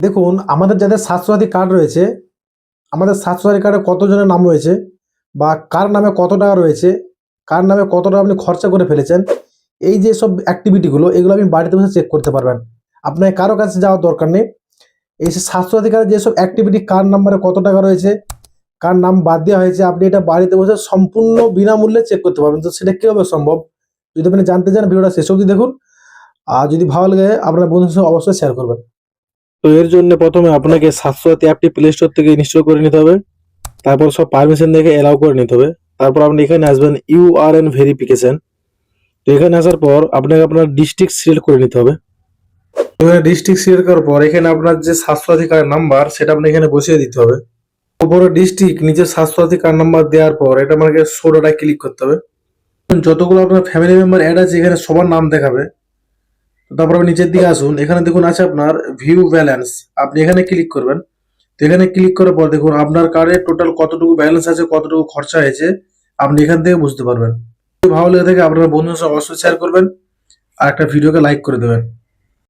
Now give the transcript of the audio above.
দেখুন আমাদের যাদের স্বাস্থ্যসাথী কার্ড রয়েছে, আমাদের স্বাস্থ্যসাথী কার্ডে কতজনের নাম রয়েছে বা কার নামে কত টাকা রয়েছে, কার নামে কত টাকা আপনি খরচা করে ফেলেছেন, এই যে সব অ্যাক্টিভিটিগুলো এগুলো আপনি বাড়িতে বসে চেক করতে পারবেন। আপনার কারো কাছে যাওয়ার দরকার নেই। এই যে স্বাস্থ্যসাথী কার্ডে যেসব অ্যাক্টিভিটি কার নাম্বারে কত টাকা রয়েছে, কার নাম বাদ দেওয়া হয়েছে, আপনি এটা বাড়িতে বসে সম্পূর্ণ বিনামূল্যে চেক করতে পারবেন। তো সেটা কীভাবে সম্ভব? যদি আপনি জানতে চান ভিডিওটা শেষ অবধি দেখুন। আর যদি ভালো লাগে আপনার বন্ধুদের সঙ্গে অবশ্যই শেয়ার করবেন। তো এর জন্য প্রথমে আপনাকে স্বাস্থ্যসাথী অ্যাপটি প্লে স্টোর থেকে ইনস্টল করে নিতে হবে। তারপর সব পারমিশন দেখে এলাও করে নিতে হবে। তারপর আপনি এখানে আসবেন ইউআরএন ভেরিফিকেশন। তো এখানে আসার পর আপনাকে আপনার ডিস্ট্রিক্ট সিলেক্ট করে নিতে হবে। এখানে ডিস্ট্রিক্ট সিলেক্ট করার পর এখানে আপনার যে স্বাস্থ্যসাথী কার্ড নাম্বার সেটা আপনি এখানে বসিয়ে দিতে হবে। উপরে ডিস্ট্রিক্ট নিচে স্বাস্থ্যসাথী কার্ড নাম্বার দেওয়ার পর এটা আমাকে শো ডাটায় ক্লিক করতে হবে। যতগুলো আপনার ফ্যামিলি মেম্বার অ্যাড আছে এখানে সবার নাম দেখাবে। তারপর আপনি নিচের দিকে আসুন, এখানে দেখুন আছে আপনার ভিউ ব্যালেন্স, আপনি এখানে ক্লিক করবেন। তো এখানে ক্লিক করার পর দেখুন আপনার কার্ডে টোটাল কতটুকু ব্যালেন্স আছে, কতটুকু খরচা হয়েছে আপনি এখান থেকে বুঝতে পারবেন। যদি ভালো লেগে থাকে আপনার বন্ধুদের সঙ্গে অবশ্যই শেয়ার করবেন আর একটা ভিডিওকে লাইক করে দেবেন।